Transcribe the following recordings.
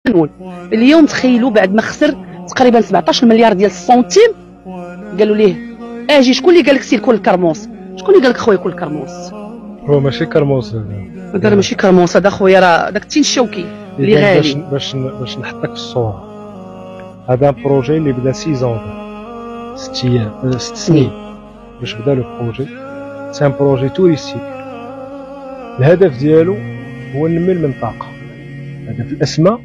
نقول اليوم تخيلوا بعد ما خسر تقريبا 17 مليار ديال السنتيم قالوا ليه اجي. شكون اللي قال لك سير كل كرموس؟ شكون اللي قال لك خويا كل كرموس؟ هو ماشي كرموس هذا راه ماشي كرموس، هذا خويا راه داك التين الشوكي اللي غالي. باش نحطك في الصوره، هذا بروجي اللي بدا 6 سنين باش بدا لو بروجي. سي ان بروجي توريستيك، الهدف ديالو هو نمي المنطقه، الهدف الاسمى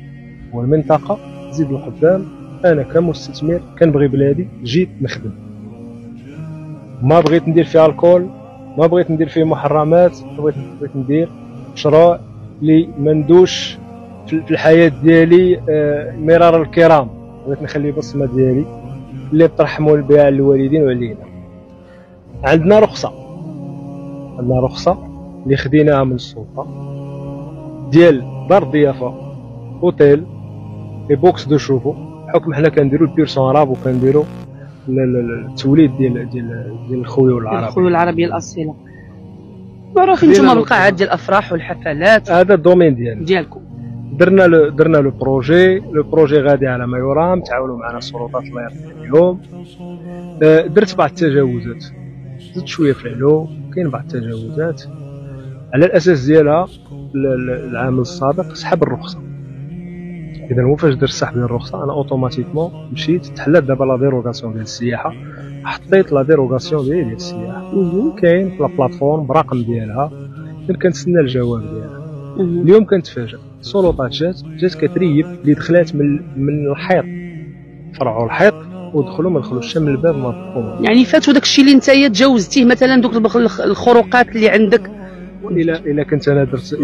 هو المنطقه تزيد لقدام. انا كمستثمر كنبغي بلادي جيت نخدم، ما بغيت ندير فيها الكول، ما بغيت ندير فيه محرمات، بغيت ندير مشروع اللي ما ندوش في الحياه ديالي مرار الكرام. بغيت نخلي بصمه ديالي اللي بترحموا بها على الوالدين وعلينا. عندنا رخصه اللي خديناها من السلطه ديال دار الضيافه، اوتيل، لي بوكس دو شوفو، بحكم حنا كنديرو البيرسون عرب وكنديرو التوليد ديال الخيول العربيه، الخيول العربيه الاصيله. معروفين نتوما بالقاعات ديال الافراح والحفلات، هذا الدومين ديالكم. درنا لو بروجي غادي على ما يرام. تعاونوا معنا السلطات الله يرحم عليهم. درت بعض التجاوزات، زدت شويه في العلو، كاين بعض التجاوزات. على الاساس ديالها العام السابق سحب الرخصه. اذا هو فاش درت سحب ديال الرخصه انا اوتوماتيكمون مشيت تحلات دابا لا ديروغاسيون ديال السياحه، حطيت لا ديروغاسيون ديال السياحه كاين في البلاتفورم برقم ديالها، كنتسنى الجواب ديالها. اليوم كنتفاجئ السلطات جات كتريب اللي دخلات من الحيط، فرعوا الحيط ودخلوا ما دخلوش من الباب مفهوم. يعني فاتوا داك الشيء اللي نتايا تجاوزتيه، مثلا دوك الخروقات اللي عندك. الا كنت انا درت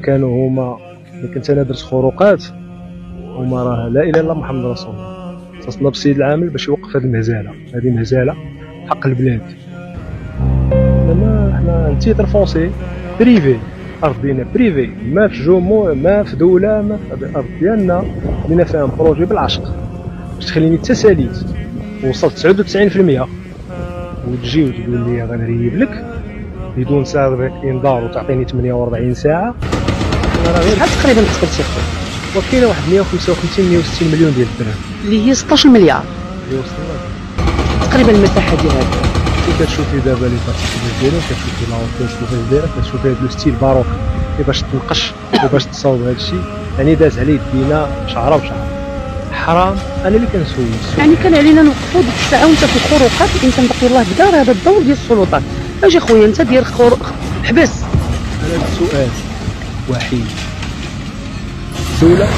كانوا هما، الا كنت انا درت خروقات هما، راه لا اله الا الله محمد رسول الله. تصنب السيد العامل باش يوقف هذه المهزله، هذه مهزله حق البلاد. حنا تيتر فونسي بريفي، ارض ديالنا بريفي، ما في جمهور، ما في دوله، ما في الارض ديالنا. لينا فيها ان بروجي بالعشق باش تخليني تساليت وصلت 99%، وتجي وتقول لي غنريب لك بدون سابق انذار وتعطيني 48 ساعه. شحال تقريبا تقدر تاخذ؟ وكاينه واحد 155 160 مليون ديال الدرهم اللي هي 16 مليار اللي وصلنا تقريبا المساحه ديال هذا. كتشوفي دابا لي بارتيكولات ديالو، كتشوفي لاوتيل كيفاش دايره، كتشوفي هذا الستيل باروك كيفاش تنقش وباش تصاوب هذا الشيء. يعني داز عليه يدينا شعره بشعره. حرام انا اللي كنسول. يعني كان علينا نوقفوا ديك الساعه وانت في الخروقات. الانسان بقي الله بدار هذا الدور ديال السلطات. اجي خويا انت دير حبس. انا سؤال وحيد، الدوله